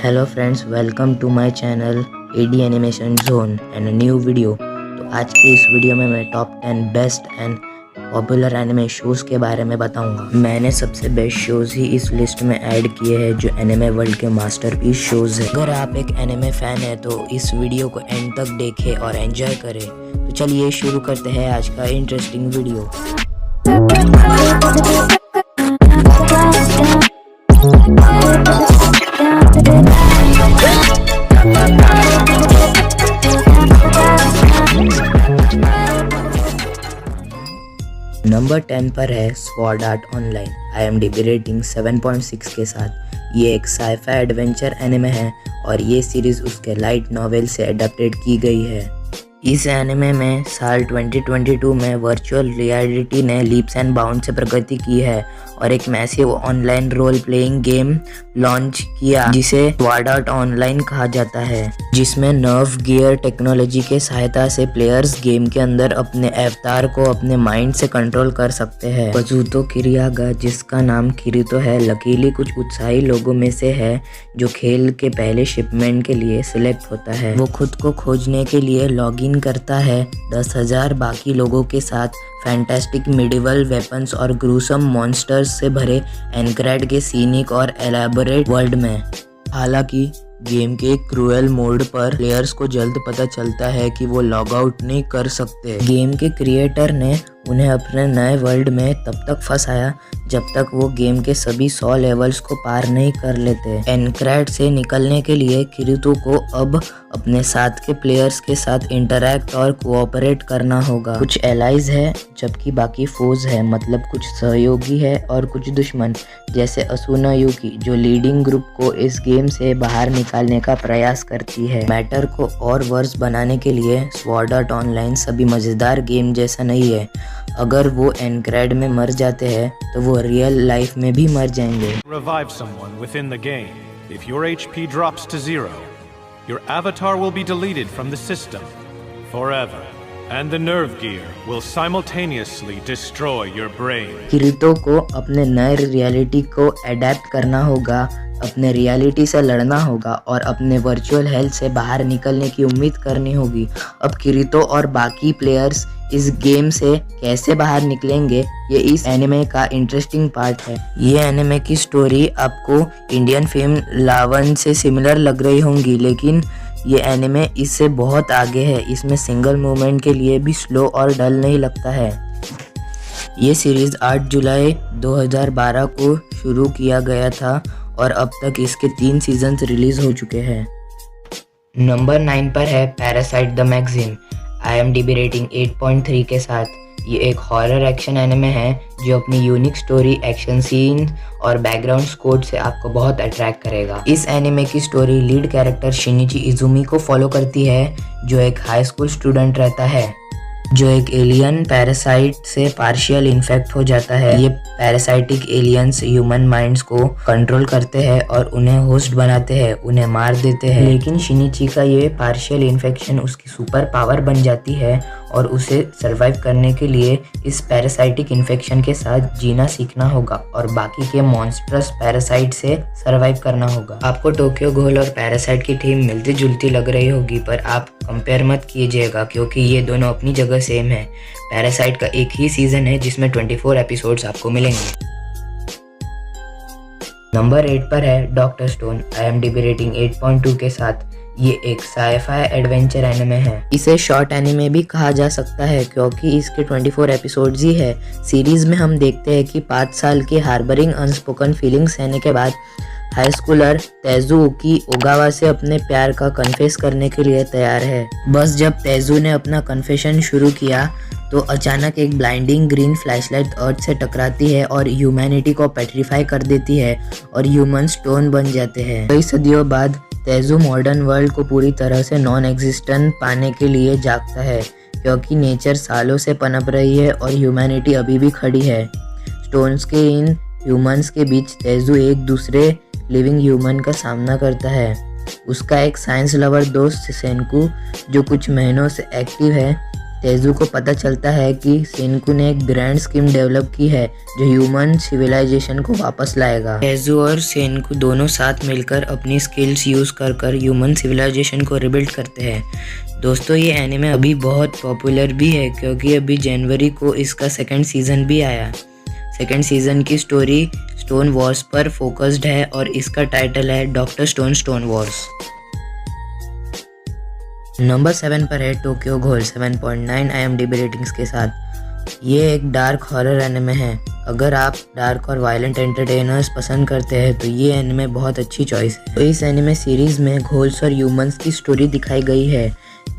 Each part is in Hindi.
Hello friends, welcome to my channel AD animation zone and new video. तो आज के इस वीडियो में मैं top 10 best and popular anime shows के बारे में बताऊंगा। मैंने सबसे बेस्ट शोज़ ही इस लिस्ट में ऐड किए हैं जो एनिमे वर्ल्ड के मास्टरपीस शोज़ हैं। अगर आप एक एनिमे फ़ैन हैं तो इस वीडियो को एंड तक देखें और एंजॉय करें। तो चलिए शुरू करते हैं आज का इंटरेस्टिंग वीडियो। नंबर 10 पर है sword art online. IMDb rating 7.6 के साथ ये एक साइफाई एडवेंचर एनिमे है और ये सीरीज उसके लाइट नॉवेल से अडेप्टेड की गई है। इस एनिमे में साल 2022 में वर्चुअल रियलिटी ने लीप्स एंड बाउंड से प्रगति की है और एक massive online role playing game launch किया जिसे स्वॉर्ड आर्ट ऑनलाइन कहा जाता है, जिसमें नर्व गियर टेक्नोलॉजी के सहायता से प्लेयर्स गेम के अंदर अपने अवतार को अपने माइंड से कंट्रोल कर सकते हैं। बजूतो किरियागा, जिसका नाम किरितो है, लकीली कुछ उत्साही लोगों में से है जो खेल के पहले शिपमेंट के लिए सिलेक्ट होता है। वो खुद को खोजने के लिए लॉगिन करता है 10,000 बाकी लोगों के साथ फैंटास्टिक मिडिवल वेपन्स और ग्रूसम मॉन्स्टर्स से भरे एनक्रेड के सीनिक और एलैबोरेट वर्ल्ड में। हालांकि गेम के क्रूएल मोड पर प्लेयर्स को जल्द पता चलता है कि वो लॉग आउट नहीं कर सकते। गेम के क्रिएटर ने उन्हें अपने नए वर्ल्ड में तब तक फंसाया जब तक वो गेम के सभी 100 लेवल्स को पार नहीं कर लेते। एनक्रेड से निकलने के लिए किरितो को अब अपने साथ के प्लेयर्स के साथ इंटरैक्ट और कोऑपरेट करना होगा। कुछ एलाइज है जबकि बाकी फोज है, मतलब कुछ सहयोगी है और कुछ दुश्मन, जैसे असुना युकी जो लीडिंग ग्रुप को इस गेम से बाहर निकालने का प्रयास करती है। मैटर को और वर्स बनाने के लिए स्वॉर्ड आर्ट ऑनलाइन सभी मजेदार गेम जैसा नहीं है। अगर वो एनक्रेड में मर जाते हैं तो वो रियल लाइफ में भी मर जाएंगे। Revive someone within the game. If your HP drops to 0, your avatar will be deleted from the system forever, and the nerve gear will simultaneously destroy your brain. किरितो को अपने नए रियलिटी को अडेप्ट करना होगा, अपने रियलिटी से लड़ना होगा और अपने वर्चुअल हेल्थ से बाहर निकलने की उम्मीद करनी होगी। अब किरितो और बाकी प्लेयर्स इस गेम से कैसे बाहर निकलेंगे, ये इस एनिमे का इंटरेस्टिंग पार्ट है। ये एनिमे की स्टोरी आपको इंडियन फिल्म लावन से सिमिलर लग रही होंगी, लेकिन ये एनिमे इससे बहुत आगे है। इसमें सिंगल मूवमेंट के लिए भी स्लो और डल नहीं लगता है। ये सीरीज 8 जुलाई 2012 को शुरू किया गया था और अब तक इसके 3 सीजन्स रिलीज हो चुके हैं। नंबर 9 पर है parasite the magazine. IMDb rating 8.3 के साथ ये एक हॉरर एक्शन एनिमे है जो अपनी यूनिक स्टोरी, एक्शन सीन और बैकग्राउंड स्कोर से आपको बहुत अट्रैक्ट करेगा। इस एनिमे की स्टोरी लीड कैरेक्टर शिनिची इजुमी को फॉलो करती है जो एक हाई स्कूल स्टूडेंट रहता है जो एक एलियन पैरासाइट से पार्शियल इन्फेक्ट हो जाता है। ये पैरासाइटिक एलियंस ह्यूमन माइंड्स को कंट्रोल करते हैं और उन्हें होस्ट बनाते हैं, उन्हें मार देते हैं। लेकिन शिनिची का ये पार्शियल इन्फेक्शन उसकी सुपर पावर बन जाती है और उसे सरवाइव करने के लिए इस पैरासाइटिक इन्फेक्शन के साथ जीना सीखना होगा और बाकी के मॉन्स्टर्स पैरासाइट से सरवाइव करना होगा। आपको टोक्यो घोल और पैरासाइट की टीम मिलती जुलती लग रही होगी, पर आप कंपेयर मत कीजिएगा क्योंकि ये दोनों अपनी जगह सेम है। पैरासाइट का एक ही सीजन है जिसमें 24 एपिसोड्स आपको मिलेंगे। नंबर 8 पर है डॉक्टर स्टोन। IMDb रेटिंग 8.2 के साथ ये एक साइफाई एडवेंचर एनिमे है। इसे शॉर्ट एनिमे भी कहा जा सकता है क्योंकि इसके 24 एपिसोड्स ही है। सीरीज में हम देखते हैं कि 5 साल की हार्बरिंग अनस्पोकन फीलिंग्स रहने के बाद हाई स्कूलर तेजुकी ओगावा से अपने प्यार का कन्फेस करने के लिए तैयार है। बस जब तेजू ने अपना कन्फेशन शुरू किया तो अचानक एक ब्लाइंडिंग ग्रीन फ्लैशलाइट अर्थ से टकराती है और ह्यूमैनिटी को पेट्रीफाई कर देती है और ह्यूमन स्टोन बन जाते हैं। कई सदियों बाद तेजू मॉडर्न वर्ल्ड को पूरी तरह से नॉन एग्जिस्टेंट पाने के लिए जागता है क्योंकि नेचर सालों से पनप रही है और ह्यूमैनिटी अभी भी खड़ी है। स्टोन्स के इन ह्यूमंस के बीच तेजू एक दूसरे लिविंग ह्यूमन का सामना करता है। उसका एक साइंस लवर दोस्त सेंकू जो कुछ महीनों से एक्टिव है तेजू को पता चलता है कि सेनकू ने एक ग्रैंड स्कीम डेवलप की है जो ह्यूमन सिविलाइजेशन को वापस लाएगा। तेजू और सेनकू दोनों साथ मिलकर अपनी स्किल्स यूज कर ह्यूमन सिविलाइजेशन को रिबिल्ड करते हैं। दोस्तों ये एनिमे अभी बहुत पॉपुलर भी है क्योंकि अभी जनवरी को इसका सेकंड सीजन भी आया। सेकंड सीजन की स्टोरी स्टोन वॉर्स पर फोकस्ड है और इसका टाइटल है डॉक्टर स्टोन वॉर्स। नंबर 7 पर है टोक्यो घोल 7.9 IMDb रेटिंग्स के साथ। ये एक डार्क हॉरर एनिमे है। अगर आप डार्क और वायलेंट एंटरटेनर्स पसंद करते हैं तो ये एनिमे बहुत अच्छी चॉइस है। तो इस एनिमे सीरीज में घोल्स और ह्यूमंस की स्टोरी दिखाई गई है।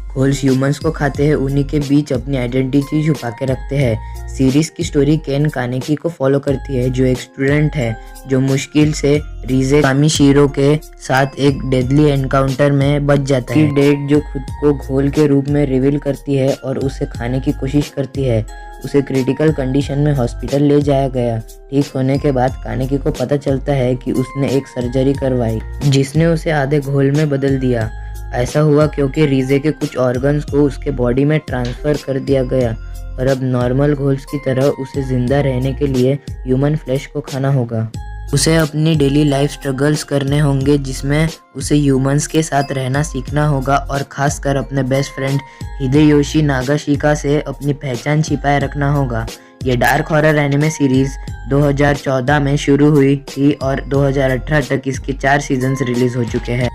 घोल्स ह्यूमंस को खाते हैं, उन्हीं के बीच अपनी आइडेंटिटी छुपा के रखते हैं। सीरीज की स्टोरी केन कानेकी को फॉलो करती है जो एक स्टूडेंट है जो मुश्किल से रीजे कामिशीरो के साथ एक डेडली एनकाउंटर में बच जाता है। डेड जो खुद को घोल के रूप में रिवील करती है और उसे खाने की कोशिश करती है। उसे क्रिटिकल कंडीशन में हॉस्पिटल ले जाया गया। ठीक होने के बाद कानेकी को पता चलता है कि उसने एक सर्जरी करवाई जिसने उसे आधे घोल में बदल दिया। ऐसा हुआ क्योंकि रीजे के कुछ ऑर्गन्स को उसके बॉडी में ट्रांसफ़र कर दिया गया और अब नॉर्मल घोल्स की तरह उसे ज़िंदा रहने के लिए ह्यूमन फ्लैश को खाना होगा। उसे अपनी डेली लाइफ स्ट्रगल्स करने होंगे जिसमें उसे ह्यूमंस के साथ रहना सीखना होगा और ख़ासकर अपने बेस्ट फ्रेंड हिदेयोशी नागाशिका से अपनी पहचान छिपाए रखना होगा। ये डार्क हॉरर एनिमे सीरीज़ 2014 में शुरू हुई थी और 2018 तक इसके 4 सीजन्स रिलीज़ हो चुके हैं।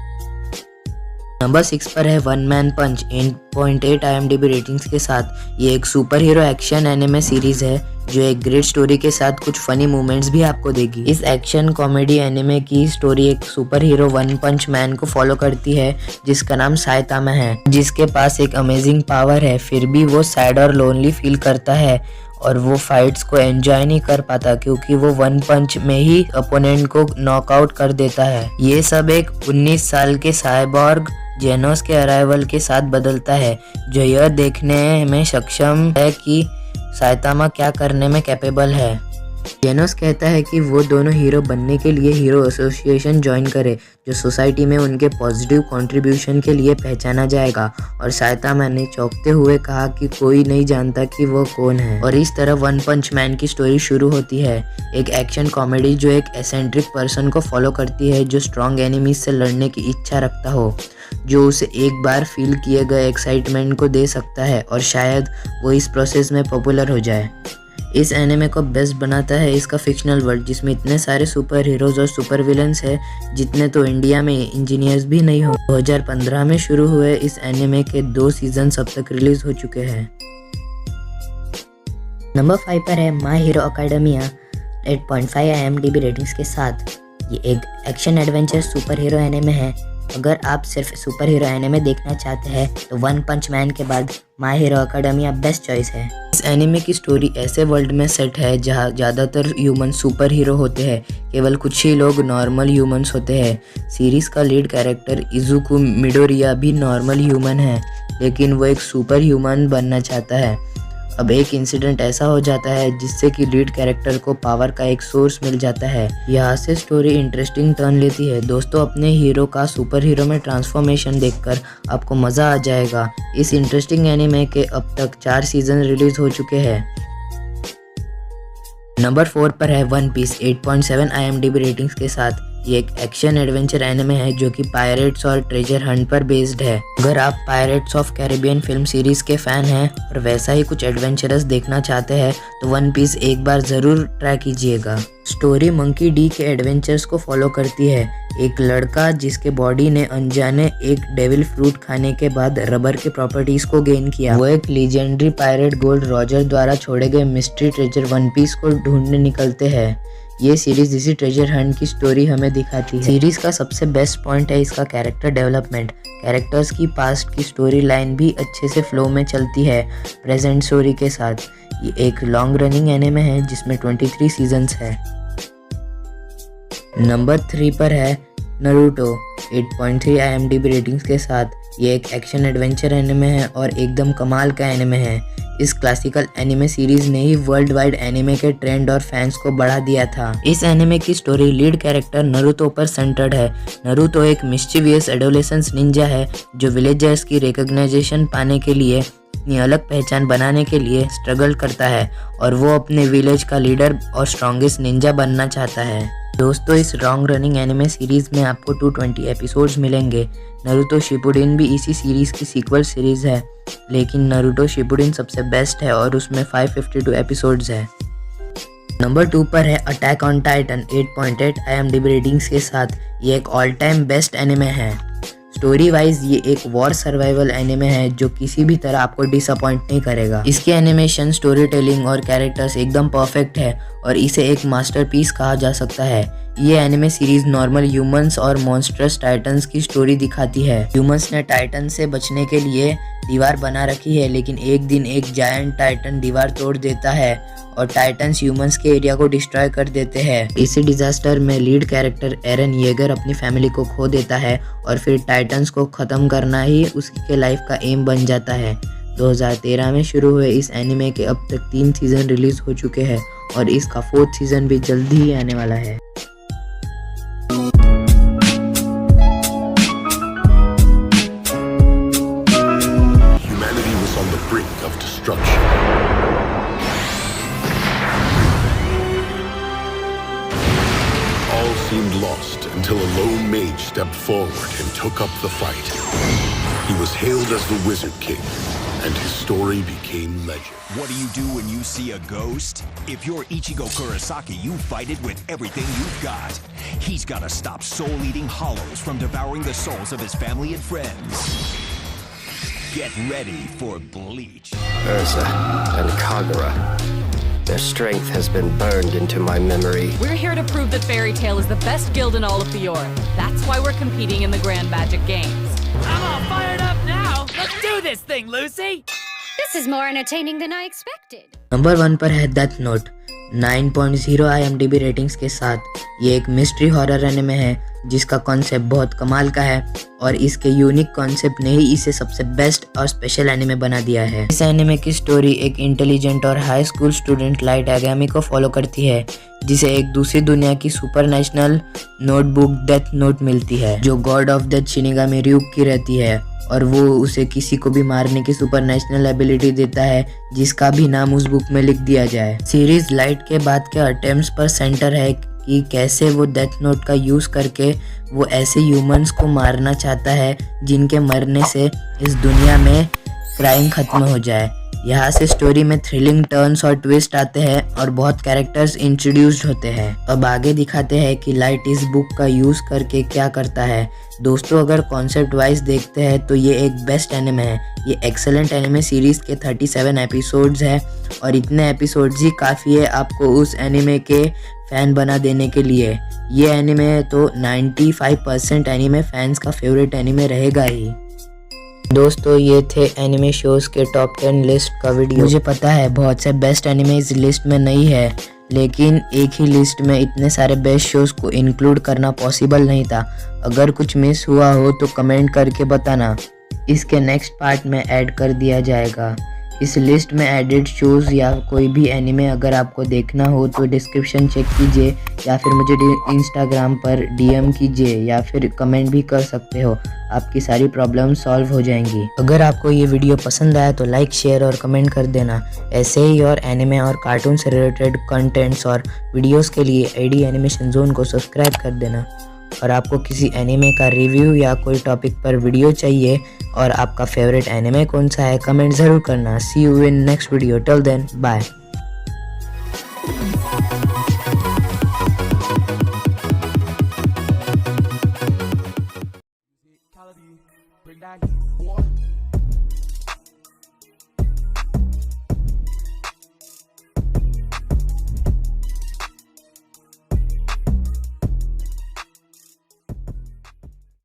नंबर 6 पर है वन मैन पंच 8.8 IMDb रेटिंग्स के साथ। ये एक super hero action anime series है जो एक ग्रेट स्टोरी के साथ कुछ फनी मोमेंट्स भी आपको देगी। इस एक्शन कॉमेडी एनिमे की स्टोरी एक सुपर हीरो वन पंच मैन को फॉलो करती है जिसका नाम साइतामा है, जिसके पास एक अमेजिंग पावर है। फिर भी वो सैड और लोनली फील करता है और वो फाइट्स को एंजॉय नहीं कर पाता क्योंकि वो वन पंच में ही अपोनेंट को नॉकआउट कर देता है। ये सब एक 19 साल के साइबॉर्ग जेनोस के अराइवल के साथ बदलता है जो यह देखने में सक्षम है कि साइतामा क्या करने में कैपेबल है। जेनोस कहता है कि वो दोनों हीरो बनने के लिए हीरो एसोसिएशन ज्वाइन करे जो सोसाइटी में उनके पॉजिटिव कंट्रीब्यूशन के लिए पहचाना जाएगा, और साइतामा ने चौंकते हुए कहा कि कोई नहीं जानता कि वो कौन है। और इस तरह वन पंच मैन की स्टोरी शुरू होती है, एक एक्शन कॉमेडी जो एक एसेंट्रिक पर्सन को फॉलो करती है जो स्ट्रॉन्ग एनिमीज से लड़ने की इच्छा रखता हो, जो उसे एक बार फील किए गए एक्साइटमेंट को दे सकता है और शायद वो इस प्रोसेस में पॉपुलर हो जाए। इस एनिमे को बेस्ट बनाता है इसका फिक्शनल वर्ल्ड जिसमें इतने सारे सुपर हीरोज और सुपर विलन्स है जितने तो इंडिया में इंजीनियर्स भी नहीं हो। 2015 में शुरू हुए इस एनिमे के 2 सीजन अब तक रिलीज हो चुके हैं। नंबर 5 पर है my hero academia 8.5 IMDb ratings के साथ। ये एक action adventure super hero anime है। अगर आप सिर्फ सुपर हीरो एनिमे देखना चाहते हैं तो वन पंच मैन के बाद my hero academia best choice है। इस एनिमे की स्टोरी ऐसे वर्ल्ड में सेट है जहाँ ज़्यादातर ह्यूमन सुपर हीरो होते हैं, केवल कुछ ही लोग नॉर्मल ह्यूमंस होते हैं। सीरीज का लीड कैरेक्टर इजुकु मिडोरिया भी नॉर्मल ह्यूमन है लेकिन वो एक सुपर ह्यूमन बनना चाहता है। अब एक इंसिडेंट ऐसा हो जाता है जिससे कि लीड कैरेक्टर को पावर का एक सोर्स मिल जाता है। यहाँ से स्टोरी इंटरेस्टिंग टर्न लेती है। दोस्तों अपने हीरो का सुपर हीरो में ट्रांसफॉर्मेशन देखकर आपको मज़ा आ जाएगा। इस इंटरेस्टिंग एनिमे के अब तक 4 सीजन रिलीज हो चुके हैं। नंबर 4 पर है वन पीस 8.7 IMDb रेटिंग्स के साथ। ये एक एक्शन एडवेंचर एनिमे है जो कि पायरेट्स और ट्रेजर हंट पर बेस्ड है। अगर आप pirates of Caribbean film series के फैन हैं और वैसा ही कुछ एडवेंचरस देखना चाहते हैं तो वन पीस एक बार ज़रूर ट्राई कीजिएगा। स्टोरी मंकी डी के एडवेंचर्स को फॉलो करती है। एक लड़का जिसके बॉडी ने अनजाने एक डेविल फ्रूट खाने के बाद रबर के प्रॉपर्टीज को गेन किया, वो एक लीजेंडरी पायरेट गोल्ड रॉजर द्वारा छोड़े गए मिस्ट्री ट्रेजर वन पीस को ढूंढने निकलते हैं। ये सीरीज इसी ट्रेजर हंट की स्टोरी हमें दिखाती है। सीरीज का सबसे बेस्ट पॉइंट है इसका कैरेक्टर डेवलपमेंट। कैरेक्टर्स की पास्ट की स्टोरी लाइन भी अच्छे से फ्लो में चलती है प्रेजेंट स्टोरी के साथ। ये एक लॉन्ग रनिंग एनिमे है जिसमें 23 सीजन्स है। नंबर 3 पर है नारुतो 8.3 IMDb रेटिंग्स के साथ। ये एक एक्शन एडवेंचर एनिमे है और एकदम कमाल का एनिमे है। इस क्लासिकल एनिमे सीरीज ने ही वर्ल्ड वाइड एनिमे के ट्रेंड और फैंस को बढ़ा दिया था। इस एनिमे की स्टोरी लीड कैरेक्टर नारुतो पर सेंटर्ड है। नारुतो एक मिस्चीवियस एडोलेसेंस निंजा है जो विलेजर्स की रिकॉग्नाइजेशन पाने के लिए अपनी अलग पहचान बनाने के लिए स्ट्रगल करता है और वो अपने विलेज का लीडर और स्ट्रॉन्गेस्ट निंजा बनना चाहता है। दोस्तों, इस लॉन्ग रनिंग एनिमे सीरीज़ में आपको 220 एपिसोड्स मिलेंगे। नरूतो शिपुडिन भी इसी सीरीज़ की सीक्वल सीरीज़ है, लेकिन नरूतो शिपुडिन सबसे बेस्ट है और उसमें 552 एपिसोड्स है। नंबर 2 पर है attack on Titan 8.8 IMDb ratings के साथ। ये एक ऑल टाइम बेस्ट एनिमे है। स्टोरी वाइज ये एक वॉर सर्वाइवल एनिमे है जो किसी भी तरह आपको डिसअपॉइंट नहीं करेगा। इसकी एनिमेशन, स्टोरी टेलिंग और कैरेक्टर्स एकदम परफेक्ट है और इसे एक मास्टरपीस कहा जा सकता है। ये एनिमे सीरीज नॉर्मल ह्यूमंस और मॉन्स्टरस टाइटन्स की स्टोरी दिखाती है। ह्यूमंस ने टाइटन से बचने के लिए दीवार बना रखी है, लेकिन एक दिन एक जायंट टाइटन दीवार तोड़ देता है और टाइटन्स ह्यूमंस के एरिया को डिस्ट्रॉय कर देते हैं। इसी डिजास्टर में लीड कैरेक्टर एरन येगर अपनी फैमिली को खो देता है और फिर टाइटन्स को ख़त्म करना ही उसके लाइफ का एम बन जाता है। 2013 में शुरू हुए इस एनिमे के अब तक 3 सीज़न रिलीज हो चुके हैं और इसका 4th सीज़न भी जल्दी ही आने वाला है। Humanity was on the brink of destruction. All seemed lost until a lone mage stepped forward and took up the fight. He was hailed as the Wizard King, and his story became legend. What do you do when you see a ghost? If you're Ichigo Kurosaki, you fight it with everything you've got. He's got to stop soul-eating hollows from devouring the souls of his family and friends. Get ready for Bleach. Urza and Kagura. Their strength has been burned into my memory. We're here to prove that Fairy Tail is the best guild in all of Fiora. That's why we're competing in the Grand Magic Games. I'm all fired up now. Let's do this thing, Lucy. This is more entertaining than I expected. Number 1 पर है डेथ नोट 9.0 IMDb रेटिंग्स के साथ। ये एक मिस्ट्री हॉरर एनिमे है जिसका कॉन्सेप्ट बहुत कमाल का है और इसके यूनिक कॉन्सेप्ट ने ही इसे सबसे बेस्ट और स्पेशल एनिमे बना दिया है। इस एनिमे की स्टोरी एक इंटेलिजेंट और high school student light Yagami को फॉलो करती है, जिसे एक दूसरी दुनिया की सुपरनेशनल नोटबुक डेथ नोट मिलती है जो God of death shinigami ryuk की रहती है और वो उसे किसी को भी मारने की सुपरनेशनल एबिलिटी देता है जिसका भी नाम उस बुक में लिख दिया जाए। सीरीज लाइट के बाद के अटेम्प्ट्स पर सेंटर है कि कैसे वो डेथ नोट का यूज़ करके वो ऐसे ह्यूमंस को मारना चाहता है जिनके मरने से इस दुनिया में क्राइम खत्म हो जाए। यहाँ से स्टोरी में थ्रिलिंग टर्न्स और ट्विस्ट आते हैं और बहुत कैरेक्टर्स इंट्रोड्यूस्ड होते हैं। अब आगे दिखाते हैं कि लाइट इस बुक का यूज़ करके क्या करता है। दोस्तों, अगर कॉन्सेप्ट वाइज देखते हैं तो ये एक बेस्ट एनिमे है। ये एक्सेलेंट एनिमे सीरीज़ के 37 एपिसोड्स है और इतने एपिसोड्स ही काफ़ी है आपको उस एनिमे के फ़ैन बना देने के लिए। ये एनिमे तो 95% एनिमे फैंस का फेवरेट एनिमे रहेगा ही। दोस्तों, ये थे एनिमे शोज़ के टॉप 10 लिस्ट का वीडियो। मुझे पता है बहुत से बेस्ट एनिमे इस लिस्ट में नहीं है, लेकिन एक ही लिस्ट में इतने सारे बेस्ट शोज़ को इंक्लूड करना पॉसिबल नहीं था। अगर कुछ मिस हुआ हो तो कमेंट करके बताना, इसके नेक्स्ट पार्ट में ऐड कर दिया जाएगा। इस लिस्ट में एडिड शोज़ या कोई भी एनिमे अगर आपको देखना हो तो डिस्क्रिप्शन चेक कीजिए या फिर मुझे इंस्टाग्राम पर DM कीजिए या फिर कमेंट भी कर सकते हो। आपकी सारी प्रॉब्लम सॉल्व हो जाएंगी। अगर आपको ये वीडियो पसंद आया तो लाइक, शेयर और कमेंट कर देना। ऐसे ही और एनिमे और कार्टून से रिलेटेड कंटेंट्स और वीडियोस के लिए AD एनिमेशन जोन को सब्सक्राइब कर देना। और आपको किसी एनिमे का रिव्यू या कोई टॉपिक पर वीडियो चाहिए और आपका फेवरेट एनिमे कौन सा है, कमेंट ज़रूर करना। See you in next video. Till then, bye. Bring that heat, boy.